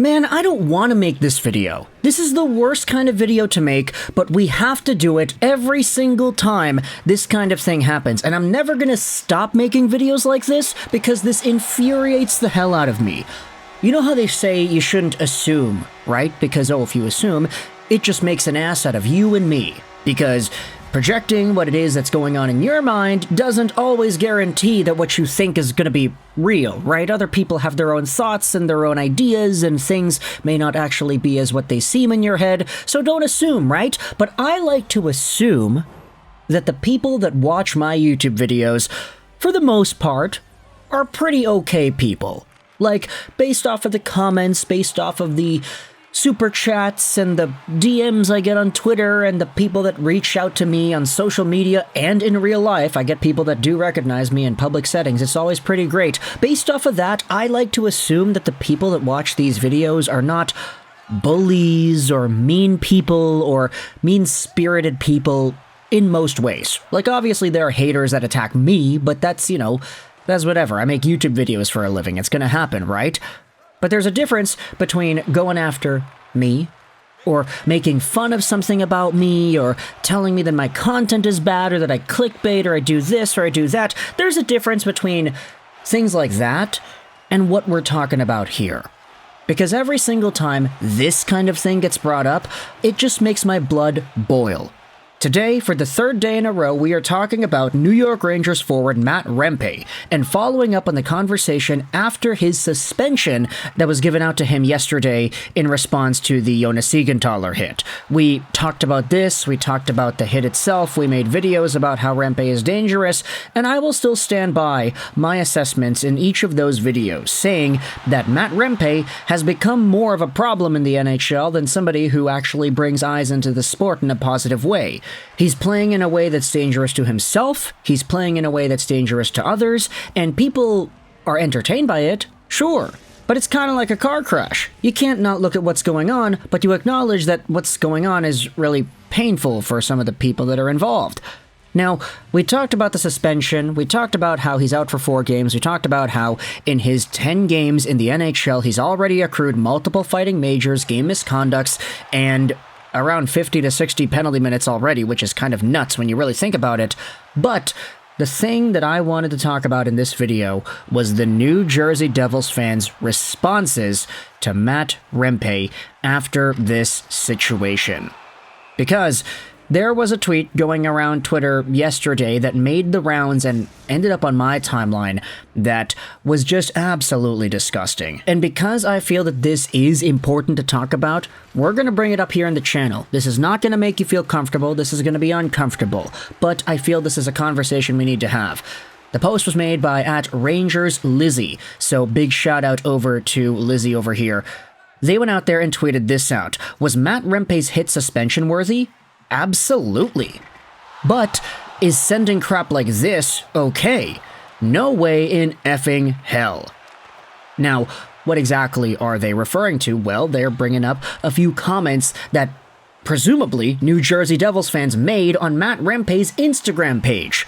Man, I don't want to make this video. This is the worst kind of video to make, but we have to do it every single time this kind of thing happens. And I'm never gonna stop making videos like this because this infuriates the hell out of me. You know how they say you shouldn't assume, right? Because, oh, if you assume, it just makes an ass out of you and me. Because projecting what it is that's going on in your mind doesn't always guarantee that what you think is going to be real, right? Other people have their own thoughts and their own ideas, and things may not actually be as what they seem in your head, so don't assume, right? But I like to assume that the people that watch my YouTube videos, for the most part, are pretty okay people. Like, based off of the comments, based off of the super chats and the DMs I get on Twitter and the people that reach out to me on social media and in real life. I get people that do recognize me in public settings. It's always pretty great. Based off of that, I like to assume that the people that watch these videos are not bullies or mean people or mean-spirited people in most ways. Like, obviously there are haters that attack me, but that's, you know, that's whatever. I make YouTube videos for a living. It's gonna happen, right? But there's a difference between going after me, or making fun of something about me, or telling me that my content is bad, or that I clickbait, or I do this, or I do that. There's a difference between things like that and what we're talking about here. Because every single time this kind of thing gets brought up, it just makes my blood boil. Today, for the third day in a row, we are talking about New York Rangers forward Matt Rempe, and following up on the conversation after his suspension that was given out to him yesterday in response to the Jonas Siegenthaler hit. We talked about this, we talked about the hit itself, we made videos about how Rempe is dangerous, and I will still stand by my assessments in each of those videos, saying that Matt Rempe has become more of a problem in the NHL than somebody who actually brings eyes into the sport in a positive way. He's playing in a way that's dangerous to himself, he's playing in a way that's dangerous to others, and people are entertained by it, sure. But it's kind of like a car crash. You can't not look at what's going on, but you acknowledge that what's going on is really painful for some of the people that are involved. Now, we talked about the suspension, we talked about how he's out for 4 games, we talked about how in his 10 games in the NHL, he's already accrued multiple fighting majors, game misconducts, and around 50 to 60 penalty minutes already, which is kind of nuts when you really think about it. But the thing that I wanted to talk about in this video was the New Jersey Devils fans' responses to Matt Rempe after this situation. Because there was a tweet going around Twitter yesterday that made the rounds and ended up on my timeline that was just absolutely disgusting. And because I feel that this is important to talk about, we're going to bring it up here in the channel. This is not going to make you feel comfortable, this is going to be uncomfortable, but I feel this is a conversation we need to have. The post was made by @RangersLizzie, so big shout out over to Lizzie over here. They went out there and tweeted this out. Was Matt Rempe's hit suspension worthy? Absolutely. But is sending crap like this okay? No way in effing hell. Now, what exactly are they referring to? Well, they're bringing up a few comments that presumably New Jersey Devils fans made on Matt Rempe's Instagram page.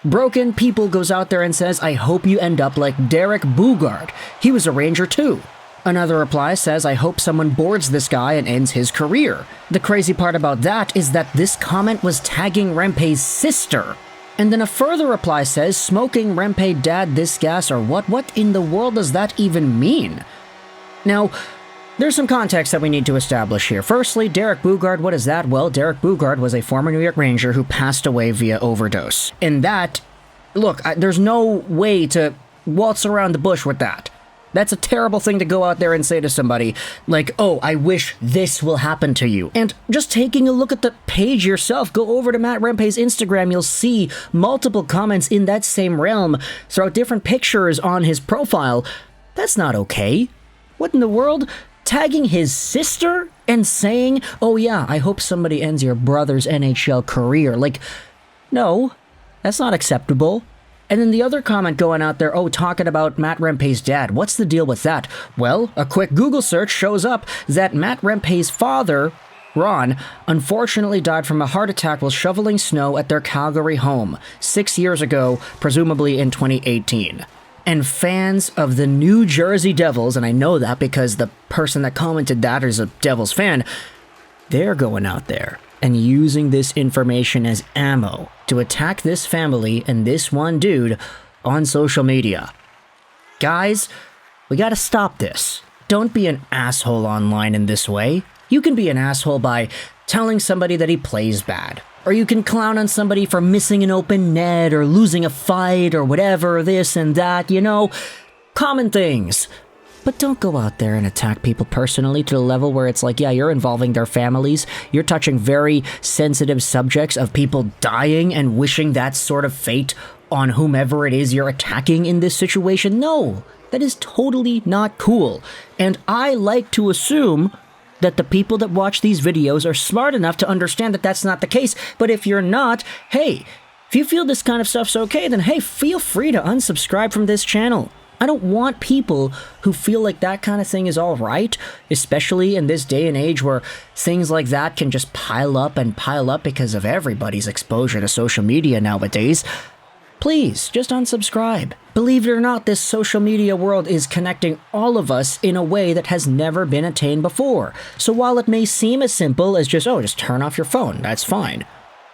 Broken People goes out there and says, I hope you end up like Derek Boogaard. He was a Ranger too. Another reply says, I hope someone boards this guy and ends his career. The crazy part about that is that this comment was tagging Rempe's sister. And then a further reply says, smoking Rempe dad this gas or what? What in the world does that even mean? Now, there's some context that we need to establish here. Firstly, Derek Boogaard, what is that? Well, Derek Boogaard was a former New York Ranger who passed away via overdose. And that, look, there's no way to waltz around the bush with that. That's a terrible thing to go out there and say to somebody, like, oh, I wish this will happen to you. And just taking a look at the page yourself, go over to Matt Rempe's Instagram, you'll see multiple comments in that same realm throughout different pictures on his profile. That's not okay. What in the world? Tagging his sister and saying, oh yeah, I hope somebody ends your brother's NHL career. Like, no, that's not acceptable. And then the other comment going out there, oh, talking about Matt Rempe's dad. What's the deal with that? Well, a quick Google search shows up that Matt Rempe's father, Ron, unfortunately died from a heart attack while shoveling snow at their Calgary home 6 years ago, presumably in 2018. And fans of the New Jersey Devils, and I know that because the person that commented that is a Devils fan, they're going out there and using this information as ammo to attack this family and this one dude on social media. Guys, we gotta stop this. Don't be an asshole online in this way. You can be an asshole by telling somebody that he plays bad. Or you can clown on somebody for missing an open net or losing a fight or whatever, this and that, you know, common things. But don't go out there and attack people personally to the level where it's like, yeah, you're involving their families. You're touching very sensitive subjects of people dying and wishing that sort of fate on whomever it is you're attacking in this situation. No, that is totally not cool. And I like to assume that the people that watch these videos are smart enough to understand that that's not the case. But if you're not, hey, if you feel this kind of stuff's okay, then hey, feel free to unsubscribe from this channel. I don't want people who feel like that kind of thing is all right, especially in this day and age where things like that can just pile up and pile up because of everybody's exposure to social media nowadays. Please, just unsubscribe. Believe it or not, this social media world is connecting all of us in a way that has never been attained before. So while it may seem as simple as just turn off your phone, that's fine.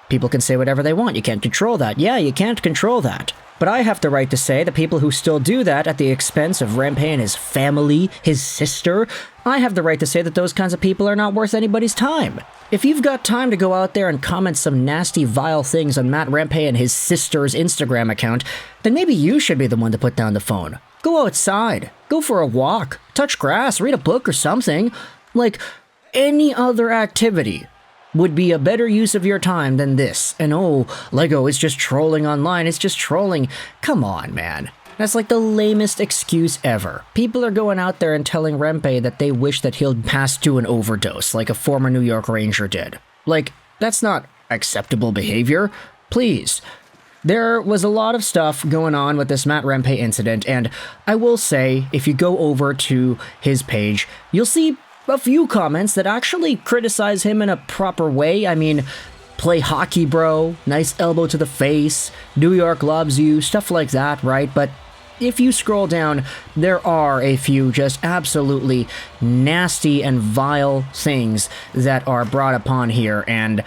People can say whatever they want. You can't control that. Yeah, you can't control that. But I have the right to say the people who still do that at the expense of Rempe and his family, his sister, I have the right to say that those kinds of people are not worth anybody's time. If you've got time to go out there and comment some nasty, vile things on Matt Rempe and his sister's Instagram account, then maybe you should be the one to put down the phone. Go outside. Go for a walk. Touch grass. Read a book or something. Like, any other activity would be a better use of your time than this. And Lego is just trolling online. It's just trolling. Come on, man. That's like the lamest excuse ever. People are going out there and telling Rempe that they wish that he'll pass to an overdose, like a former New York Ranger did. Like, that's not acceptable behavior. Please. There was a lot of stuff going on with this Matt Rempe incident, and I will say, if you go over to his page, you'll see a few comments that actually criticize him in a proper way. I mean, play hockey, bro, nice elbow to the face, New York loves you, stuff like that, right? But if you scroll down, there are a few just absolutely nasty and vile things that are brought upon here, and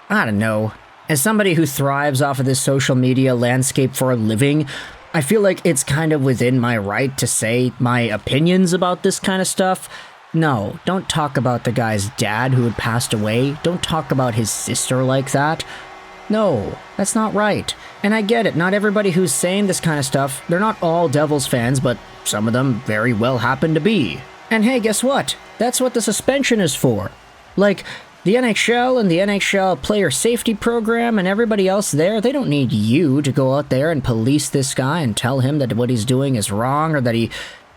I don't know. As somebody who thrives off of this social media landscape for a living, I feel like it's kind of within my right to say my opinions about this kind of stuff. No, don't talk about the guy's dad who had passed away. Don't talk about his sister like that. No, that's not right. And I get it, not everybody who's saying this kind of stuff, they're not all Devils fans, but some of them very well happen to be. And hey, guess what? That's what the suspension is for. Like, the NHL and the NHL player safety program and everybody else there, they don't need you to go out there and police this guy and tell him that what he's doing is wrong or that he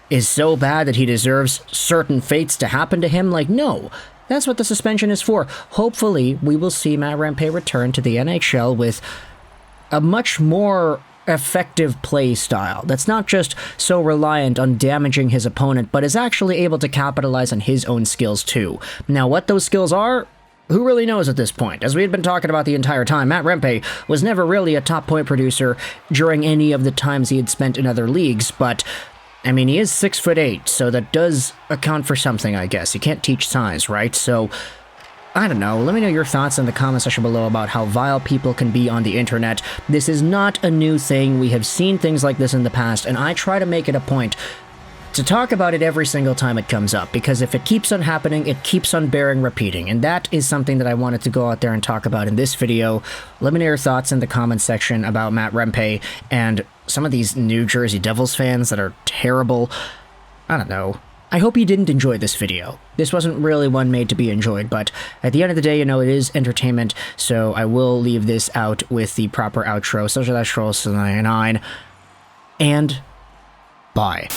is so bad that he deserves certain fates to happen to him. Like, no. That's what the suspension is for. Hopefully, we will see Matt Rempe return to the NHL with a much more effective play style that's not just so reliant on damaging his opponent, but is actually able to capitalize on his own skills too. Now, what those skills are, who really knows at this point? As we had been talking about the entire time, Matt Rempe was never really a top point producer during any of the times he had spent in other leagues, but I mean, he is 6'8", so that does account for something, I guess. You can't teach size, right? So, I don't know. Let me know your thoughts in the comment section below about how vile people can be on the internet. This is not a new thing. We have seen things like this in the past, and I try to make it a point to talk about it every single time it comes up, because if it keeps on happening, it keeps on bearing repeating, and that is something that I wanted to go out there and talk about in this video. Let me know your thoughts in the comment section about Matt Rempe and some of these New Jersey Devils fans that are terrible. I don't know. I hope you didn't enjoy this video. This wasn't really one made to be enjoyed, but at the end of the day, you know, it is entertainment, so I will leave this out with the proper outro. Social Troll 99, and bye.